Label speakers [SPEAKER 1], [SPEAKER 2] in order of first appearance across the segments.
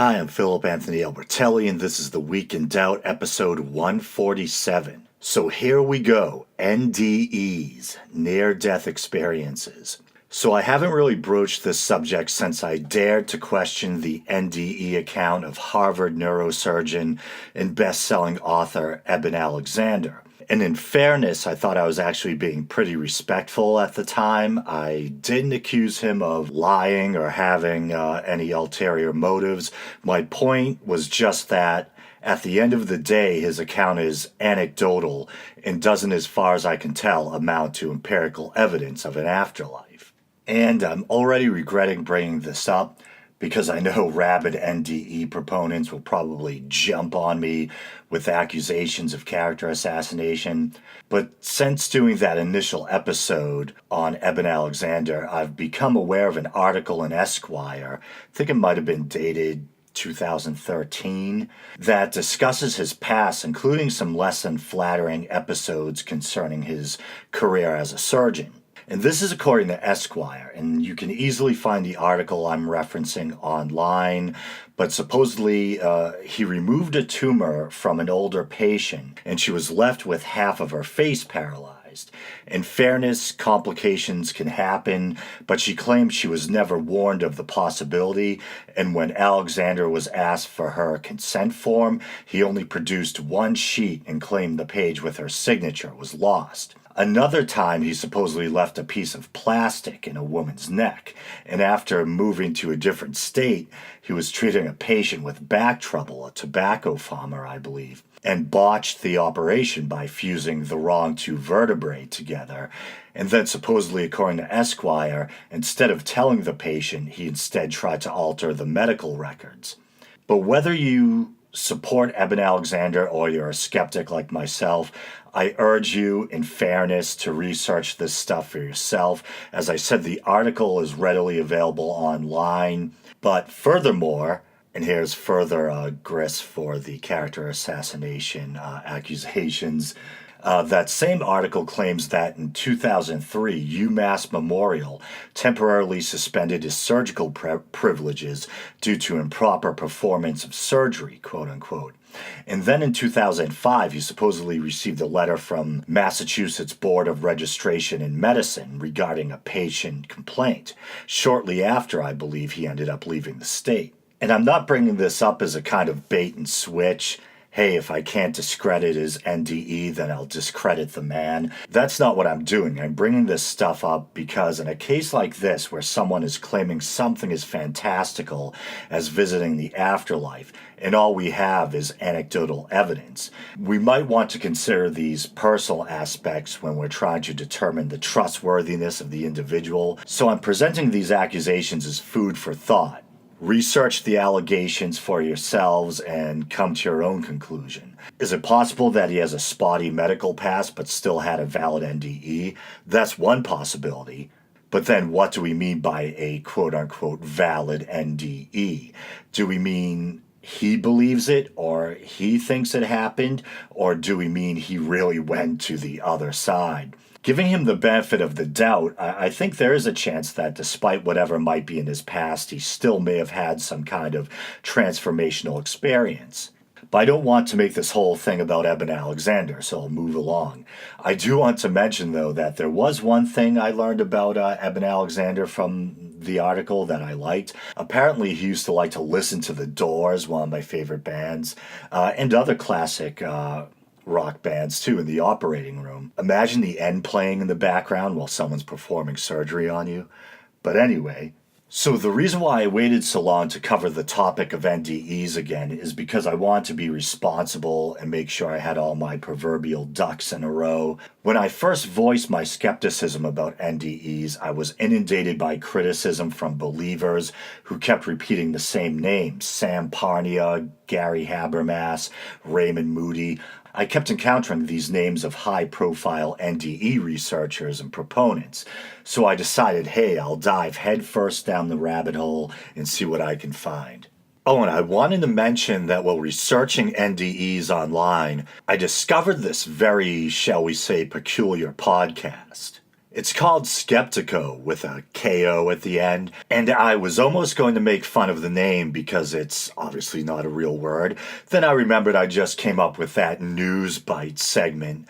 [SPEAKER 1] Hi, I'm Philip Anthony Albertelli, and this is the Week in Doubt, episode 147. So here we go, NDEs, near-death experiences. So I haven't really broached this subject since I dared to question the NDE account of Harvard neurosurgeon and best-selling author Eben Alexander. And in fairness, I thought I was actually being pretty respectful at the time. I didn't accuse him of lying or having any ulterior motives. My point was just that at the end of the day, his account is anecdotal and doesn't, as far as I can tell, amount to empirical evidence of an afterlife. And I'm already regretting bringing this up because I know rabid NDE proponents will probably jump on me with accusations of character assassination. But since doing that initial episode on Eben Alexander, I've become aware of an article in Esquire, I think it might have been dated 2013, that discusses his past, including some less than flattering episodes concerning his career as a surgeon. And this is according to Esquire, and you can easily find the article I'm referencing online, but supposedly he removed a tumor from an older patient, and she was left with half of her face paralyzed. In fairness, complications can happen, but she claimed she was never warned of the possibility, and when Alexander was asked for her consent form, he only produced one sheet and claimed the page with her signature was lost. Another time, he supposedly left a piece of plastic in a woman's neck, and after moving to a different state, he was treating a patient with back trouble, a tobacco farmer, I believe, and botched the operation by fusing the wrong two vertebrae together. And then, supposedly, according to Esquire, instead of telling the patient, he instead tried to alter the medical records. But whether you support Eben Alexander or you're a skeptic like myself, I urge you, in fairness, to research this stuff for yourself. As I said, the article is readily available online. But furthermore, and here's further grist for the character assassination accusations, that same article claims that in 2003, UMass Memorial temporarily suspended his surgical privileges due to improper performance of surgery, quote unquote. And then in 2005, he supposedly received a letter from Massachusetts Board of Registration in Medicine regarding a patient complaint. Shortly after, I believe, he ended up leaving the state. And I'm not bringing this up as a kind of bait and switch. Hey, if I can't discredit his NDE, then I'll discredit the man. That's not what I'm doing. I'm bringing this stuff up because in a case like this, where someone is claiming something as fantastical as visiting the afterlife, and all we have is anecdotal evidence, we might want to consider these personal aspects when we're trying to determine the trustworthiness of the individual. So I'm presenting these accusations as food for thought. Research the allegations for yourselves and come to your own conclusion. Is it possible that he has a spotty medical past but still had a valid NDE? That's one possibility. But then what do we mean by a quote-unquote valid NDE? Do we mean he believes it or he thinks it happened? Or do we mean he really went to the other side? Giving him the benefit of the doubt, I think there is a chance that despite whatever might be in his past, he still may have had some kind of transformational experience. But I don't want to make this whole thing about Eben Alexander, so I'll move along. I do want to mention, though, that there was one thing I learned about Eben Alexander from the article that I liked. Apparently, he used to like to listen to The Doors, one of my favorite bands, and other classic rock bands too in the operating room. Imagine the end playing in the background while someone's performing surgery on you. But anyway, so the reason why I waited so long to cover the topic of NDEs again is because I want to be responsible and make sure I had all my proverbial ducks in a row. When I first voiced my skepticism about NDEs, I was inundated by criticism from believers who kept repeating the same names: Sam Parnia, Gary Habermas, Raymond Moody. I kept encountering these names of high-profile NDE researchers and proponents, so I decided, hey, I'll dive headfirst down the rabbit hole and see what I can find. Oh, and I wanted to mention that while researching NDEs online, I discovered this very, shall we say, peculiar podcast. It's called Skeptico with a KO at the end, and I was almost going to make fun of the name because it's obviously not a real word. Then I remembered I just came up with that News Bite segment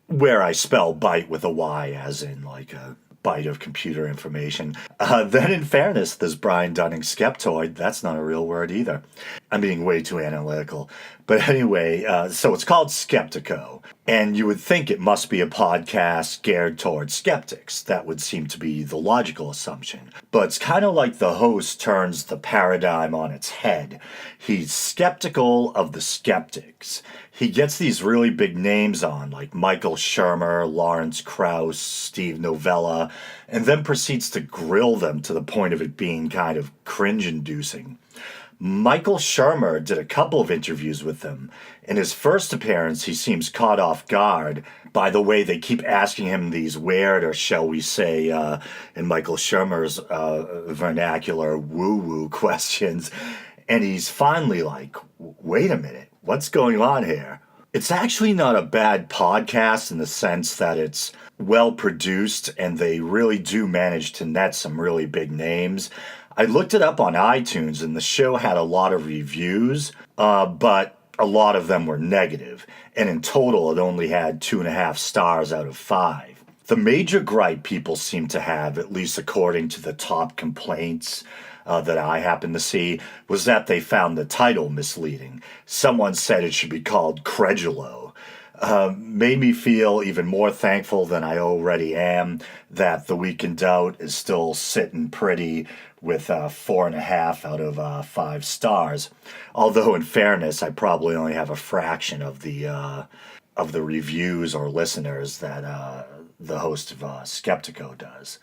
[SPEAKER 1] where I spell bite with a Y as in like a byte of computer information. Then in fairness, this Brian Dunning Skeptoid, that's not a real word either. I'm being way too analytical. But anyway, so it's called Skeptico. And you would think it must be a podcast geared towards skeptics. That would seem to be the logical assumption. But it's kind of like the host turns the paradigm on its head. He's skeptical of the skeptics. He gets these really big names on, like Michael Shermer, Lawrence Krauss, Steve Novella, and then proceeds to grill them to the point of it being kind of cringe-inducing. Michael Shermer did a couple of interviews with them. In his first appearance, he seems caught off guard by the way they keep asking him these weird, or shall we say, in Michael Shermer's vernacular, woo-woo questions. And he's finally like, wait a minute, what's going on here? It's actually not a bad podcast in the sense that it's well produced and they really do manage to net some really big names. I looked it up on iTunes and the show had a lot of reviews, but a lot of them were negative. And in total, it only had 2.5 stars out of 5. The major gripe people seem to have, at least according to the top complaints that I happened to see, was that they found the title misleading. Someone said it should be called Credulo. Made me feel even more thankful than I already am that The Week in Doubt is still sitting pretty with 4.5 out of 5 stars. Although, in fairness, I probably only have a fraction of the reviews or listeners that the host of Skeptico does.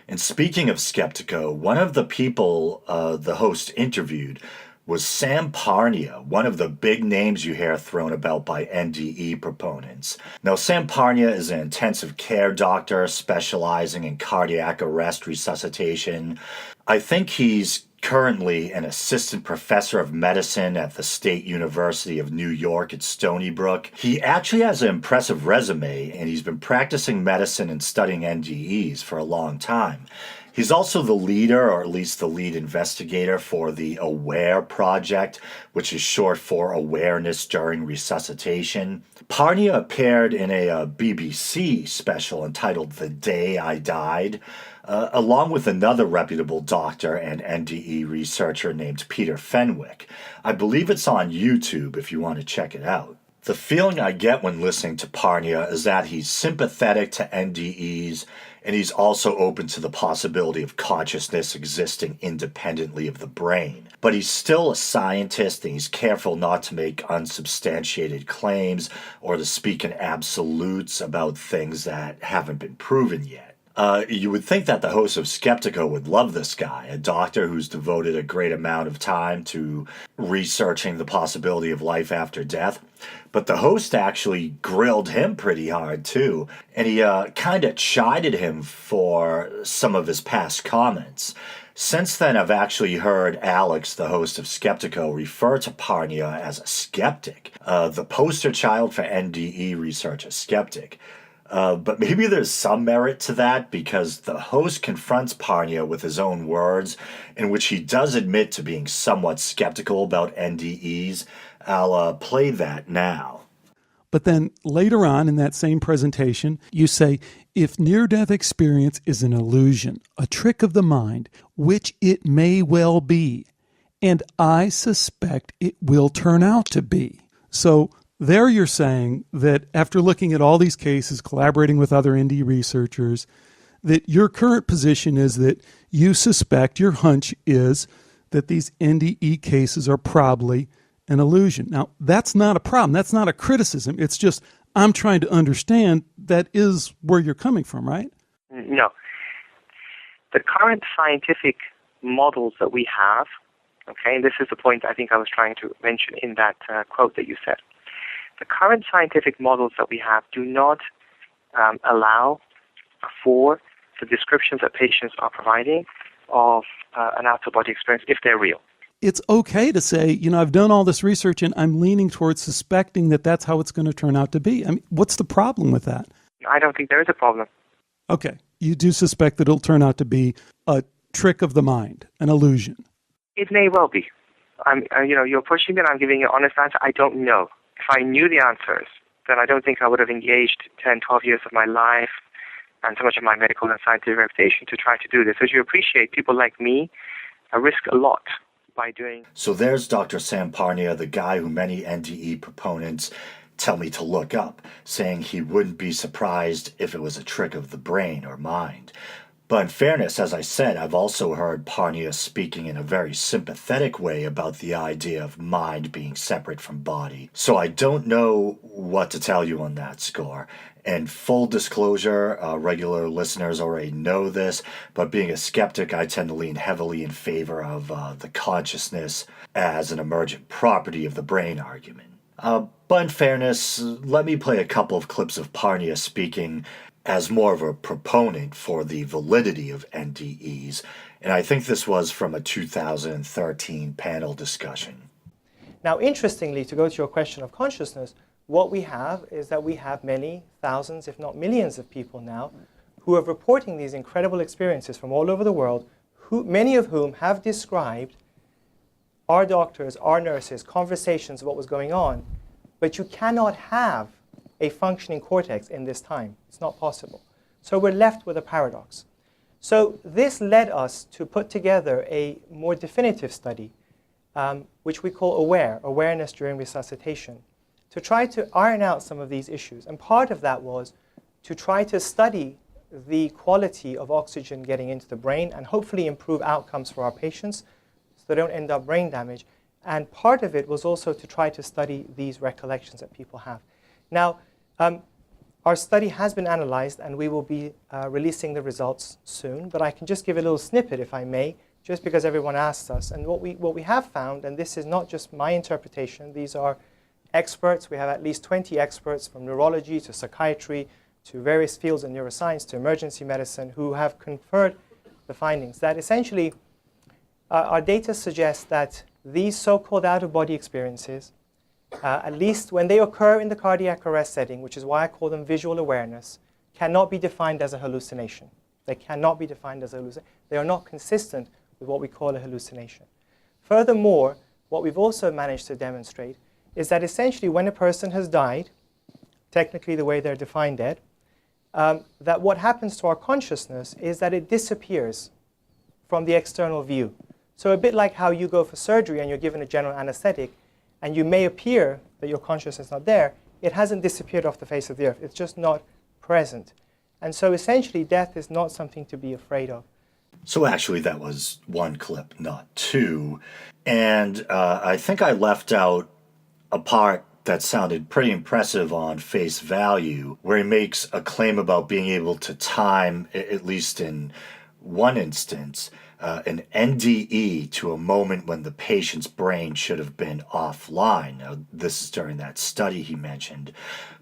[SPEAKER 1] And speaking of Skeptico, one of the people the host interviewed was Sam Parnia, one of the big names you hear thrown about by NDE proponents. Now, Sam Parnia is an intensive care doctor specializing in cardiac arrest resuscitation. I think he's currently an assistant professor of medicine at the State University of New York at Stony Brook. He actually has an impressive resume, and he's been practicing medicine and studying NDEs for a long time. He's also the leader, or at least the lead investigator, for the AWARE project, which is short for Awareness During Resuscitation. Parnia appeared in a BBC special entitled The Day I Died, along with another reputable doctor and NDE researcher named Peter Fenwick. I believe it's on YouTube if you want to check it out. The feeling I get when listening to Parnia is that he's sympathetic to NDEs, and he's also open to the possibility of consciousness existing independently of the brain. But he's still a scientist, and he's careful not to make unsubstantiated claims or to speak in absolutes about things that haven't been proven yet. You would think that the host of Skeptico would love this guy, a doctor who's devoted a great amount of time to researching the possibility of life after death. But the host actually grilled him pretty hard, too, and he kind of chided him for some of his past comments. Since then, I've actually heard Alex, the host of Skeptico, refer to Parnia as a skeptic, the poster child for NDE research, a skeptic. But maybe there's some merit to that because the host confronts Parnia with his own words, in which he does admit to being somewhat skeptical about NDEs. I'll play that now.
[SPEAKER 2] But then later on in that same presentation, you say, if near-death experience is an illusion, a trick of the mind, which it may well be, and I suspect it will turn out to be. So there you're saying that after looking at all these cases, collaborating with other NDE researchers, that your current position is that you suspect, your hunch is that these NDE cases are probably an illusion. Now, that's not a problem. That's not a criticism. It's just I'm trying to understand that is where you're coming from, right?
[SPEAKER 3] No. The current scientific models that we have, okay, and this is the point I think I was trying to mention in that quote that you said. The current scientific models that we have do not allow for the descriptions that patients are providing of an out-of-body experience if they're real.
[SPEAKER 2] It's okay to say, I've done all this research and I'm leaning towards suspecting that that's how it's going to turn out to be. I mean, what's the problem with that?
[SPEAKER 3] I don't think there is a problem.
[SPEAKER 2] Okay. you do suspect that it'll turn out to be a trick of the mind, an illusion.
[SPEAKER 3] It may well be. You're pushing me and I'm giving you an honest answer. I don't know. If I knew the answers, then I don't think I would have engaged 10, 12 years of my life and so much of my medical and scientific reputation to try to do this. As you appreciate, people like me risk a lot by doing.
[SPEAKER 1] So there's Dr. Sam Parnia, the guy who many NDE proponents tell me to look up, saying he wouldn't be surprised if it was a trick of the brain or mind. But in fairness, as I said, I've also heard Parnia speaking in a very sympathetic way about the idea of mind being separate from body. So I don't know what to tell you on that score. And full disclosure, regular listeners already know this, but being a skeptic, I tend to lean heavily in favor of the consciousness as an emergent property of the brain argument. But in fairness, let me play a couple of clips of Parnia speaking as more of a proponent for the validity of NDEs, and I think this was from a 2013 panel discussion.
[SPEAKER 4] Now, interestingly, to go to your question of consciousness, what we have is that we have many thousands, if not millions of people now who are reporting these incredible experiences from all over the world, many of whom have described our doctors, our nurses, conversations of what was going on, but you cannot have a functioning cortex in this time. It's not possible. So we're left with a paradox. So this led us to put together a more definitive study, which we call awareness during resuscitation, to try to iron out some of these issues. And part of that was to try to study the quality of oxygen getting into the brain and hopefully improve outcomes for our patients so they don't end up brain damage. And part of it was also to try to study these recollections that people have. Now, our study has been analyzed, and we will be releasing the results soon. But I can just give a little snippet, if I may, just because everyone asked us. And what we have found, and this is not just my interpretation, these are experts. We have at least 20 experts from neurology to psychiatry to various fields in neuroscience to emergency medicine who have conferred the findings that essentially our data suggests that these so-called out-of-body experiences, at least when they occur in the cardiac arrest setting, which is why I call them visual awareness, cannot be defined as a hallucination. They cannot be defined as a hallucination. They are not consistent with what we call a hallucination. Furthermore, what we've also managed to demonstrate is that essentially when a person has died, technically the way they're defined dead, that what happens to our consciousness is that it disappears from the external view. So a bit like how you go for surgery and you're given a general anesthetic, and you may appear that your consciousness is not there, it hasn't disappeared off the face of the earth. It's just not present. And so essentially, death is not something to be afraid of.
[SPEAKER 1] So actually, that was one clip, not two. And I think I left out a part that sounded pretty impressive on face value, where he makes a claim about being able to time, at least in one instance, an NDE to a moment when the patient's brain should have been offline. Now, this is during that study he mentioned.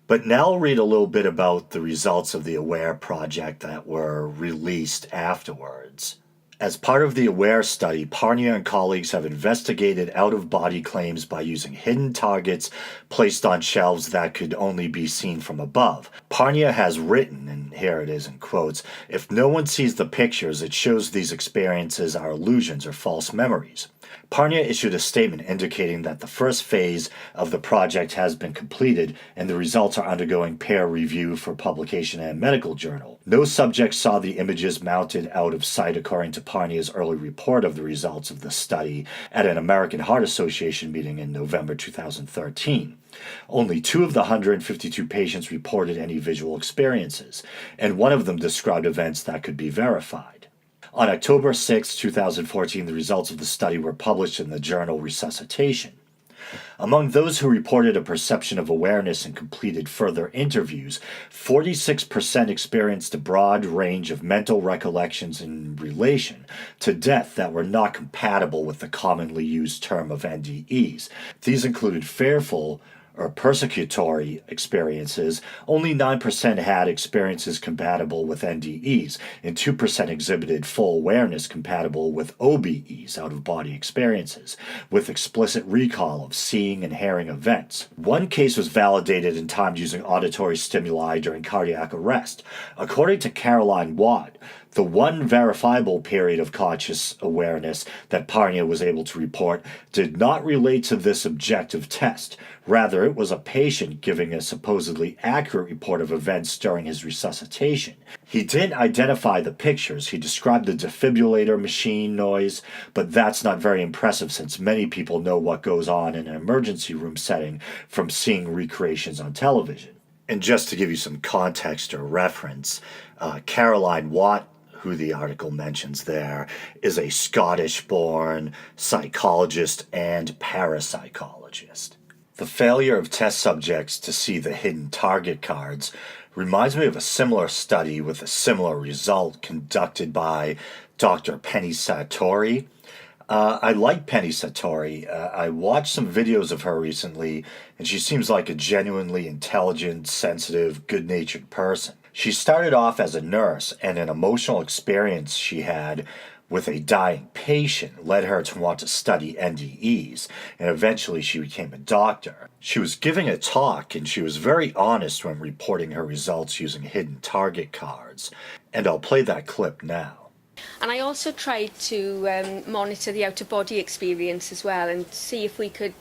[SPEAKER 1] But now I'll read a little bit about the results of the AWARE project that were released afterwards. As part of the AWARE study, Parnia and colleagues have investigated out-of-body claims by using hidden targets placed on shelves that could only be seen from above. Parnia has written, and here it is in quotes, "If no one sees the pictures, it shows these experiences are illusions or false memories." Parnia issued a statement indicating that the first phase of the project has been completed and the results are undergoing peer review for publication in a medical journal. No subjects saw the images mounted out of sight according to Parnia's early report of the results of the study at an American Heart Association meeting in November 2013. Only 2 of the 152 patients reported any visual experiences, and one of them described events that could be verified. On October 6, 2014, the results of the study were published in the journal Resuscitation. Among those who reported a perception of awareness and completed further interviews, 46% experienced a broad range of mental recollections in relation to death that were not compatible with the commonly used term of NDEs. These included fearful or persecutory experiences, only 9% had experiences compatible with NDEs, and 2% exhibited full awareness compatible with OBEs, out-of-body experiences, with explicit recall of seeing and hearing events. One case was validated and timed using auditory stimuli during cardiac arrest. According to Caroline Watt, the one verifiable period of conscious awareness that Parnia was able to report did not relate to this objective test. Rather, it was a patient giving a supposedly accurate report of events during his resuscitation. He didn't identify the pictures. He described the defibrillator machine noise, but that's not very impressive since many people know what goes on in an emergency room setting from seeing recreations on television. And just to give you some context or reference, Caroline Watt, who the article mentions there, is a Scottish-born psychologist and parapsychologist. The failure of test subjects to see the hidden target cards reminds me of a similar study with a similar result conducted by Dr. Penny Sartori. I like Penny Sartori. I watched some videos of her recently, and she seems like a genuinely intelligent, sensitive, good-natured person. She started off as a nurse, and an emotional experience she had with a dying patient led her to want to study NDEs, and eventually she became a doctor. She was giving a talk, and she was very honest when reporting her results using hidden target cards, and I'll play that clip now.
[SPEAKER 5] And I also tried to monitor the out-of-body experience as well and see if we could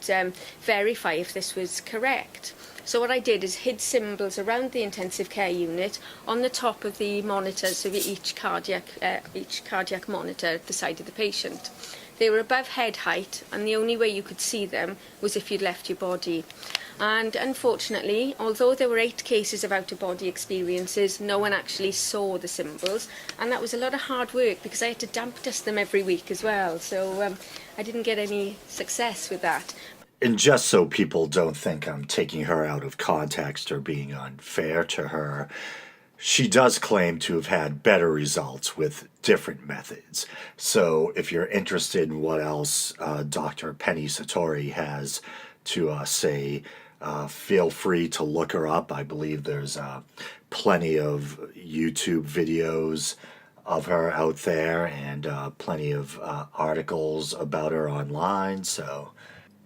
[SPEAKER 5] verify if this was correct. So what I did is hid symbols around the intensive care unit on the top of the monitors of each cardiac monitor at the side of the patient. They were above head height, and the only way you could see them was if you'd left your body. And unfortunately, although there were 8 cases of out-of-body experiences, no one actually saw the symbols, and that was a lot of hard work because I had to damp dust them every week as well, so I didn't get any success with that.
[SPEAKER 1] And just so people don't think I'm taking her out of context or being unfair to her, she does claim to have had better results with different methods. So if you're interested in what else Dr. Penny Sartori has to say, feel free to look her up. I believe there's plenty of YouTube videos of her out there and plenty of articles about her online.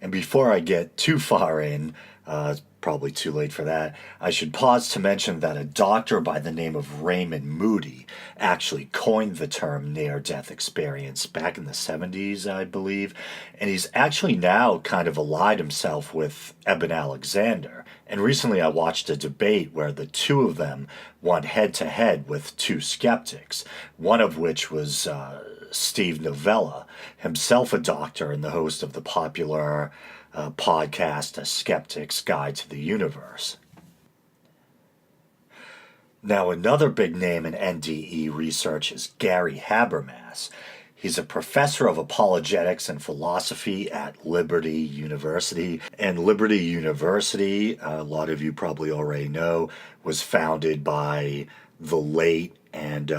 [SPEAKER 1] And before I get too far in, it's probably too late for that, I should pause to mention that a doctor by the name of Raymond Moody actually coined the term near-death experience back in the 70s, I believe, and he's actually now kind of allied himself with Eben Alexander. And recently I watched a debate where the two of them went head-to-head with 2 skeptics, one of which was Steve Novella, himself a doctor and the host of the popular podcast A Skeptic's Guide to the Universe. Now, another big name in NDE research is Gary Habermas. He's a professor of apologetics and philosophy at Liberty University. And Liberty University, a lot of you probably already know, was founded by the late and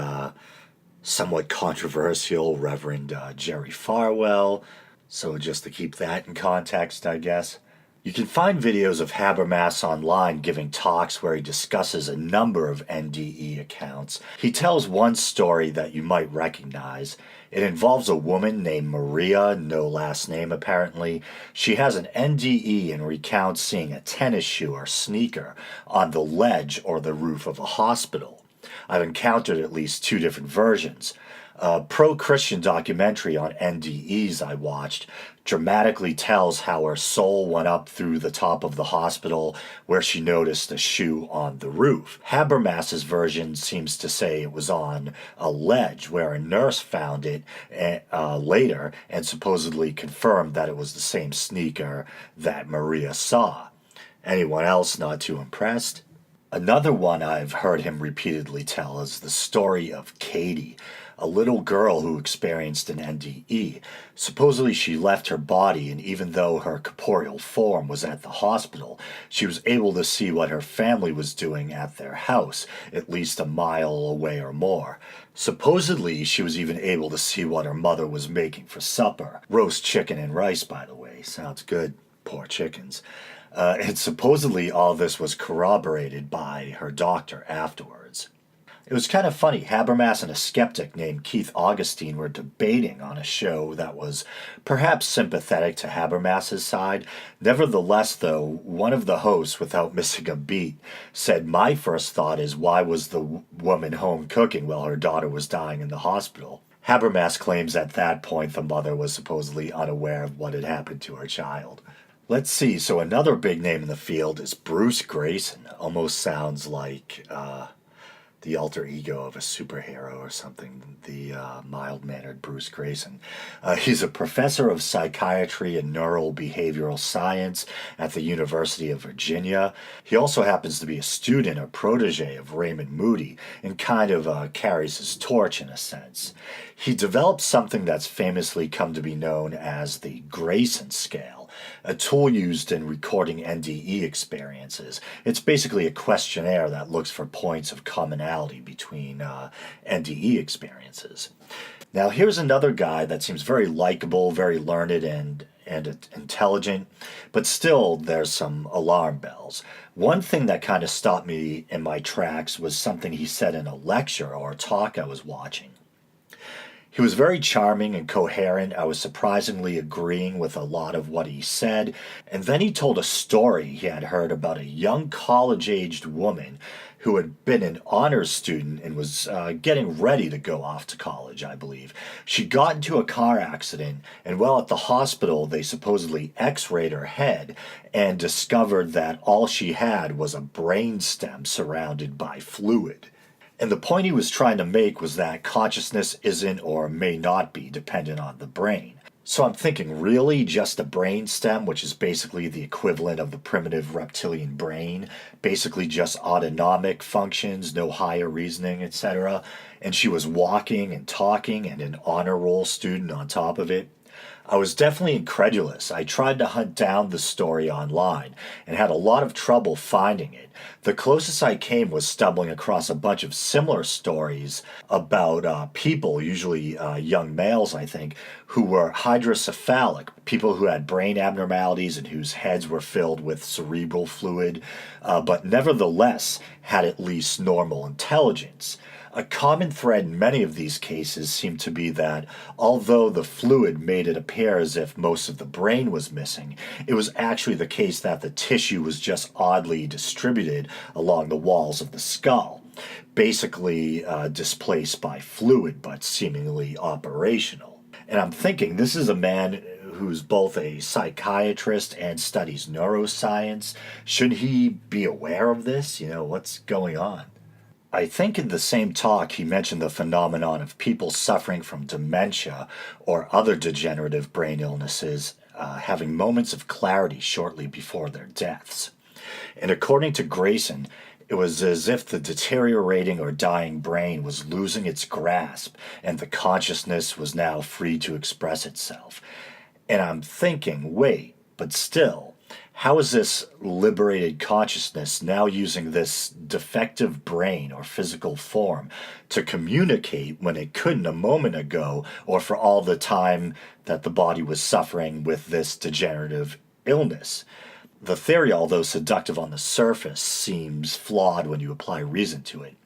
[SPEAKER 1] somewhat controversial Reverend Jerry Falwell. So just to keep that in context, I guess. You can find videos of Habermas online giving talks where he discusses a number of NDE accounts. He tells one story that you might recognize. It involves a woman named Maria, no last name apparently. She has an NDE and recounts seeing a tennis shoe or sneaker on the ledge or the roof of a hospital. I've encountered at least 2 different versions. A pro-Christian documentary on NDEs I watched dramatically tells how her soul went up through the top of the hospital where she noticed a shoe on the roof. Habermas's version seems to say it was on a ledge where a nurse found it later and supposedly confirmed that it was the same sneaker that Maria saw. Anyone else not too impressed? Another one I've heard him repeatedly tell is the story of Katie, a little girl who experienced an NDE. Supposedly she left her body, and even though her corporeal form was at the hospital, she was able to see what her family was doing at their house, at least a mile away or more. Supposedly she was even able to see what her mother was making for supper. Roast chicken and rice, by the way. Sounds good. Poor chickens. And supposedly all this was corroborated by her doctor afterwards. It was kind of funny. Habermas and a skeptic named Keith Augustine were debating on a show that was perhaps sympathetic to Habermas's side. Nevertheless, though, one of the hosts, without missing a beat, said, "My first thought is, why was the woman home cooking while her daughter was dying in the hospital?" Habermas claims at that point the mother was supposedly unaware of what had happened to her child. Let's see. So another big name in the field is Bruce Grayson. Almost sounds like the alter ego of a superhero or something, the mild-mannered Bruce Grayson. He's a professor of psychiatry and neurobehavioral science at the University of Virginia. He also happens to be a student or protege of Raymond Moody and kind of carries his torch in a sense. He developed something that's famously come to be known as the Grayson scale, a tool used in recording NDE experiences. It's basically a questionnaire that looks for points of commonality between NDE experiences. Now, here's another guy that seems very likable, very learned, and intelligent, but still there's some alarm bells. One thing that kind of stopped me in my tracks was something he said in a lecture or a talk I was watching. He was very charming and coherent. I was surprisingly agreeing with a lot of what he said. And then he told a story he had heard about a young college-aged woman who had been an honors student and was getting ready to go off to college, I believe. She got into a car accident, and while at the hospital, they supposedly x-rayed her head and discovered that all she had was a brainstem surrounded by fluid. And the point he was trying to make was that consciousness isn't or may not be dependent on the brain. So I'm thinking, really, just a brain stem, which is basically the equivalent of the primitive reptilian brain, basically just autonomic functions, no higher reasoning, etc. And she was walking and talking and an honor roll student on top of it. I was definitely incredulous. I tried to hunt down the story online and had a lot of trouble finding it. The closest I came was stumbling across a bunch of similar stories about people, usually young males, I think, who were hydrocephalic, people who had brain abnormalities and whose heads were filled with cerebral fluid, but nevertheless had at least normal intelligence. A common thread in many of these cases seemed to be that, although the fluid made it appear as if most of the brain was missing, it was actually the case that the tissue was just oddly distributed along the walls of the skull, basically displaced by fluid but seemingly operational. And I'm thinking, this is a man who's both a psychiatrist and studies neuroscience. Should he be aware of this? What's going on? I think in the same talk he mentioned the phenomenon of people suffering from dementia or other degenerative brain illnesses having moments of clarity shortly before their deaths. And according to Grayson, it was as if the deteriorating or dying brain was losing its grasp and the consciousness was now free to express itself. And I'm thinking, wait, but still, how is this liberated consciousness now using this defective brain or physical form to communicate when it couldn't a moment ago or for all the time that the body was suffering with this degenerative illness? The theory, although seductive on the surface, seems flawed when you apply reason to it.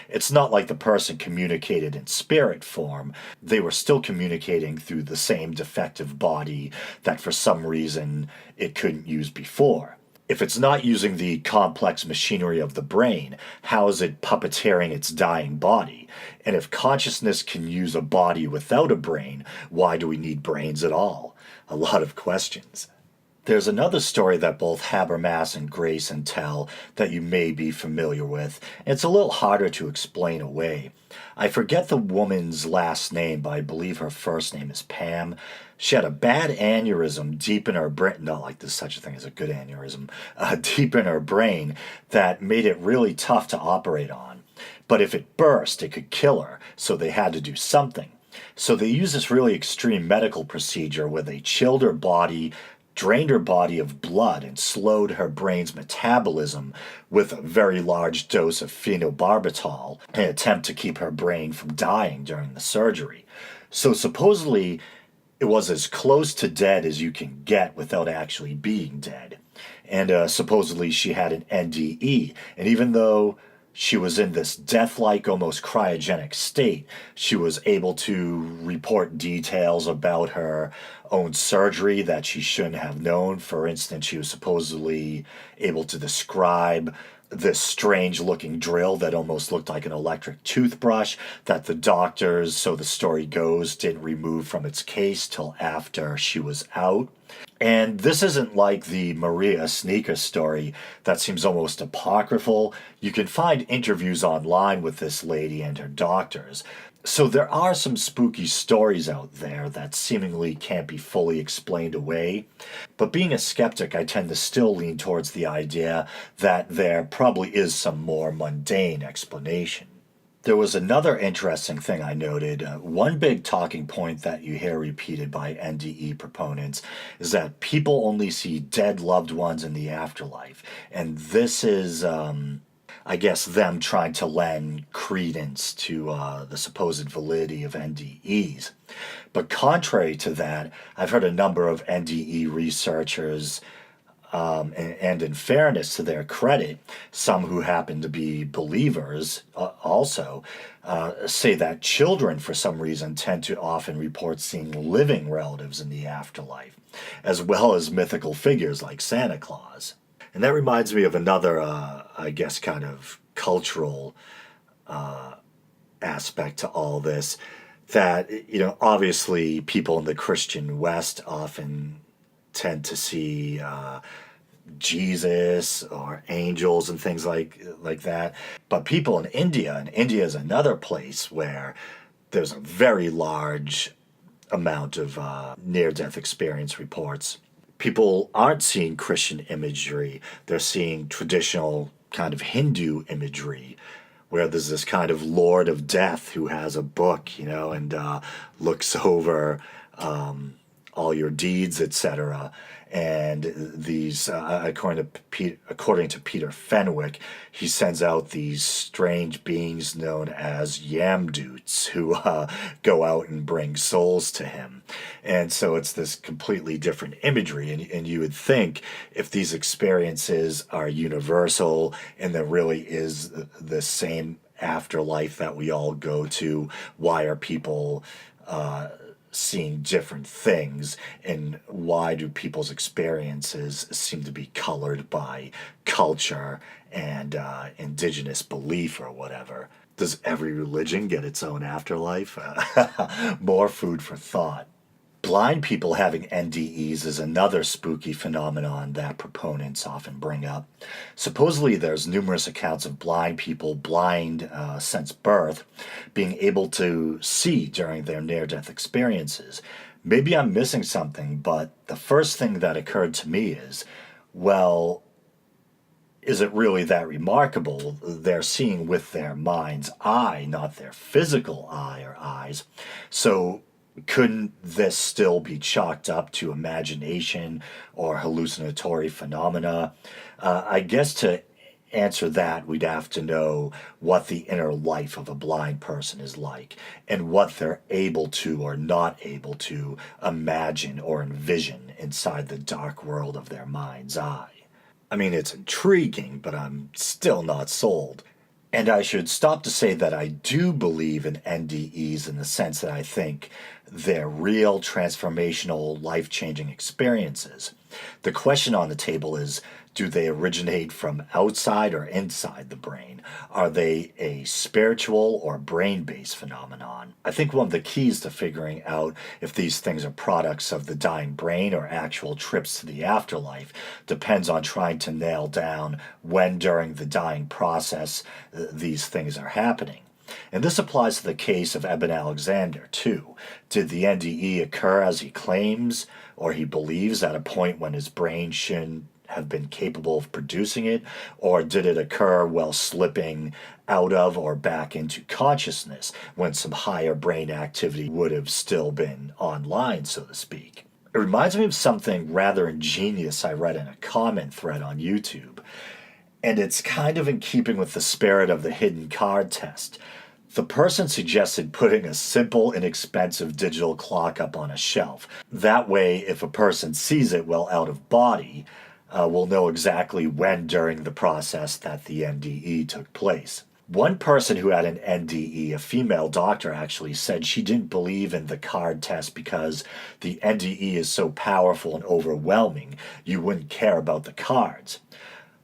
[SPEAKER 1] It's not like the person communicated in spirit form. They were still communicating through the same defective body that for some reason it couldn't use before. If it's not using the complex machinery of the brain, how is it puppeteering its dying body? And if consciousness can use a body without a brain, why do we need brains at all? A lot of questions. There's another story that both Habermas and Grayson tell that you may be familiar with. It's a little harder to explain away. I forget the woman's last name, but I believe her first name is Pam. She had a bad aneurysm deep in her brain, not like there's such a thing as a good aneurysm, deep in her brain that made it really tough to operate on. But if it burst, it could kill her, so they had to do something. So they used this really extreme medical procedure where they chilled her body, drained her body of blood, and slowed her brain's metabolism with a very large dose of phenobarbital in an attempt to keep her brain from dying during the surgery. So supposedly, it was as close to dead as you can get without actually being dead. and supposedly she had an NDE. And even though she was in this death-like, almost cryogenic state, she was able to report details about her own surgery that she shouldn't have known. For instance, she was supposedly able to describe this strange-looking drill that almost looked like an electric toothbrush that the doctors, so the story goes, didn't remove from its case till after she was out. And this isn't like the Maria sneaker story that seems almost apocryphal. You can find interviews online with this lady and her doctors. So there are some spooky stories out there that seemingly can't be fully explained away. But being a skeptic, I tend to still lean towards the idea that there probably is some more mundane explanation. There was another interesting thing I noted. One big talking point that you hear repeated by NDE proponents is that people only see dead loved ones in the afterlife. And this is, I guess, them trying to lend credence to the supposed validity of NDEs. But contrary to that, I've heard a number of NDE researchers and in fairness to their credit, some who happen to be believers also say that children, for some reason, tend to often report seeing living relatives in the afterlife, as well as mythical figures like Santa Claus. And that reminds me of another, I guess, kind of cultural aspect to all this, that, obviously people in the Christian West often tend to see Jesus or angels and things like that. But people in India, and India is another place where there's a very large amount of near-death experience reports. People aren't seeing Christian imagery. They're seeing traditional kind of Hindu imagery, where there's this kind of Lord of Death who has a book, and looks over all your deeds, etc. And these, according to Peter Fenwick, he sends out these strange beings known as Yamdoots who go out and bring souls to him. And so it's this completely different imagery. And you would think if these experiences are universal and there really is the same afterlife that we all go to, why are people seeing different things, and why do people's experiences seem to be colored by culture and indigenous belief or whatever? Does every religion get its own afterlife? More food for thought. Blind people having NDEs is another spooky phenomenon that proponents often bring up. Supposedly, there's numerous accounts of blind people, blind since birth, being able to see during their near-death experiences. Maybe I'm missing something, but the first thing that occurred to me is, well, is it really that remarkable? They're seeing with their mind's eye, not their physical eye or eyes. So couldn't this still be chalked up to imagination or hallucinatory phenomena? I guess to answer that, we'd have to know what the inner life of a blind person is like and what they're able to or not able to imagine or envision inside the dark world of their mind's eye. I mean, it's intriguing, but I'm still not sold. And I should stop to say that I do believe in NDEs in the sense that I think they're real, transformational, life-changing experiences. The question on the table is, do they originate from outside or inside the brain? Are they a spiritual or brain-based phenomenon? I think one of the keys to figuring out if these things are products of the dying brain or actual trips to the afterlife depends on trying to nail down when during the dying process these things are happening. And this applies to the case of Eben Alexander, too. Did the NDE occur as he claims, or he believes, at a point when his brain shouldn't have been capable of producing it, or did it occur while slipping out of or back into consciousness when some higher brain activity would have still been online, so to speak? It reminds me of something rather ingenious I read in a comment thread on YouTube, and it's kind of in keeping with the spirit of the hidden card test. The person suggested putting a simple, inexpensive digital clock up on a shelf. That way, if a person sees it while out of body, we'll know exactly when during the process that the NDE took place. One person who had an NDE, a female doctor, actually said she didn't believe in the card test because the NDE is so powerful and overwhelming, you wouldn't care about the cards.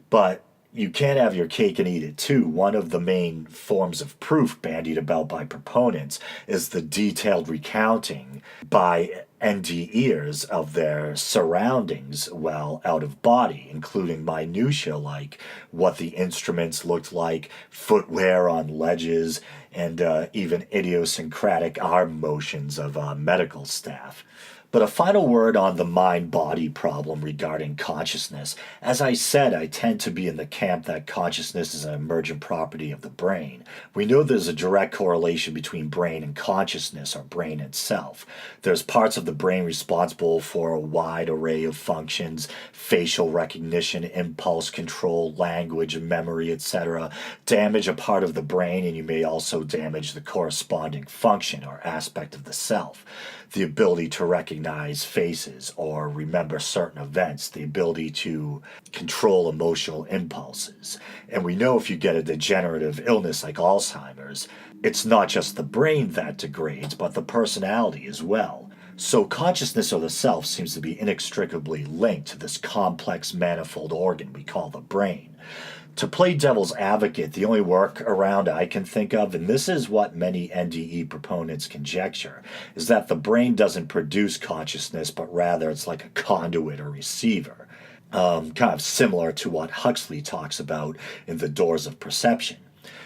[SPEAKER 1] But you can't have your cake and eat it too. One of the main forms of proof bandied about by proponents is the detailed recounting by NDEers of their surroundings while out of body, including minutiae like what the instruments looked like, footwear on ledges, and even idiosyncratic arm motions of medical staff. But a final word on the mind-body problem regarding consciousness. As I said, I tend to be in the camp that consciousness is an emergent property of the brain. We know there's a direct correlation between brain and consciousness, or brain itself. There's parts of the brain responsible for a wide array of functions: facial recognition, impulse control, language, memory, etc. Damage a part of the brain, and you may also damage the corresponding function or aspect of the self. The ability to recognize faces or remember certain events, the ability to control emotional impulses. And we know if you get a degenerative illness like Alzheimer's, it's not just the brain that degrades, but the personality as well. So consciousness or the self seems to be inextricably linked to this complex manifold organ we call the brain. To play devil's advocate, the only workaround I can think of, and this is what many NDE proponents conjecture, is that the brain doesn't produce consciousness, but rather it's like a conduit or receiver. Kind of similar to what Huxley talks about in The Doors of Perception.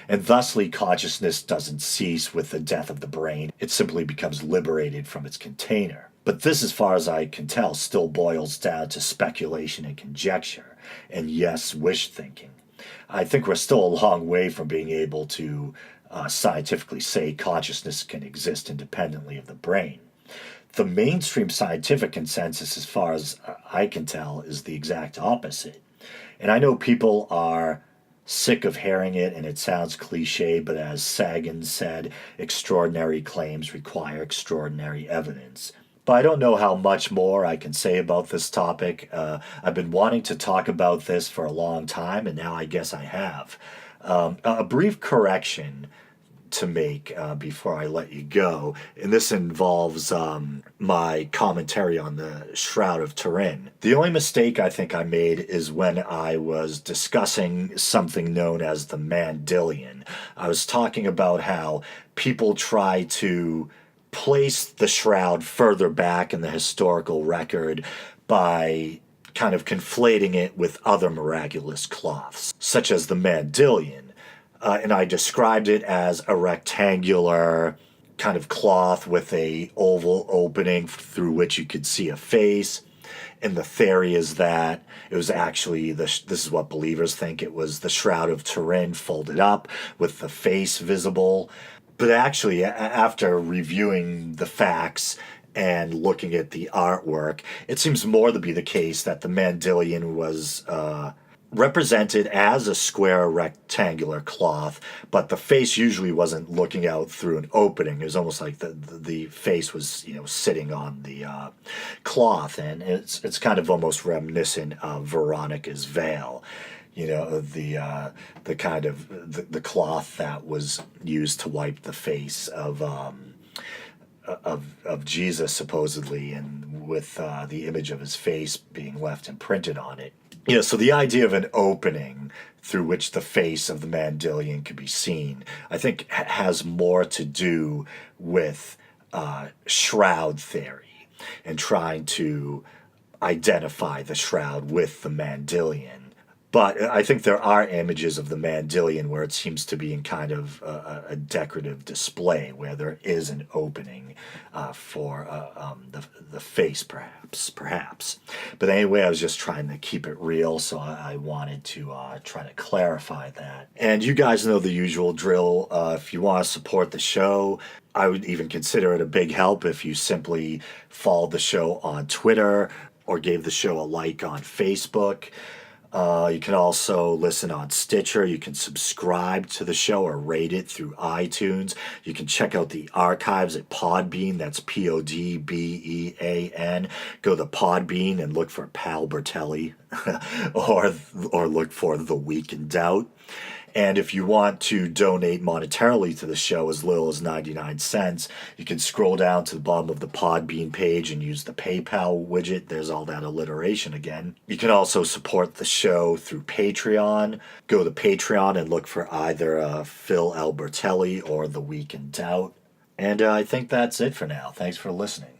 [SPEAKER 1] And thusly, consciousness doesn't cease with the death of the brain. It simply becomes liberated from its container. But this, as far as I can tell, still boils down to speculation and conjecture, and yes, wish thinking. I think we're still a long way from being able to scientifically say consciousness can exist independently of the brain. The mainstream scientific consensus, as far as I can tell, is the exact opposite. And I know people are sick of hearing it, and it sounds cliche, but as Sagan said, extraordinary claims require extraordinary evidence. But I don't know how much more I can say about this topic. I've been wanting to talk about this for a long time, and now I guess I have. A brief correction to make before I let you go, and this involves my commentary on the Shroud of Turin. The only mistake I think I made is when I was discussing something known as the Mandillion. I was talking about how people try to place the shroud further back in the historical record by kind of conflating it with other miraculous cloths, such as the Mandillion. And I described it as a rectangular kind of cloth with a oval opening through which you could see a face. And the theory is that it was actually, this is what believers think, it was the Shroud of Turin folded up with the face visible. But actually, after reviewing the facts and looking at the artwork, it seems more to be the case that the Mandillion was represented as a square rectangular cloth, but the face usually wasn't looking out through an opening. It was almost like the face was, sitting on the cloth, and it's kind of almost reminiscent of Veronica's veil. The kind of the cloth that was used to wipe the face of Jesus, supposedly, and with the image of his face being left imprinted on it. So the idea of an opening through which the face of the Mandillion could be seen, I think has more to do with shroud theory and trying to identify the shroud with the Mandillion. But I think there are images of the Mandillion where it seems to be in kind of a decorative display, where there is an opening for the face, perhaps. But anyway, I was just trying to keep it real, so I wanted to try to clarify that. And you guys know the usual drill. If you want to support the show, I would even consider it a big help if you simply followed the show on Twitter or gave the show a like on Facebook. You can also listen on Stitcher. You can subscribe to the show or rate it through iTunes. You can check out the archives at Podbean. That's Podbean. Go to Podbean and look for Pal Bertelli or look for The Week in Doubt. And if you want to donate monetarily to the show as little as 99 cents, you can scroll down to the bottom of the Podbean page and use the PayPal widget. There's all that alliteration again. You can also support the show through Patreon. Go to Patreon and look for either Phil Albertelli or The Week in Doubt. And I think that's it for now. Thanks for listening.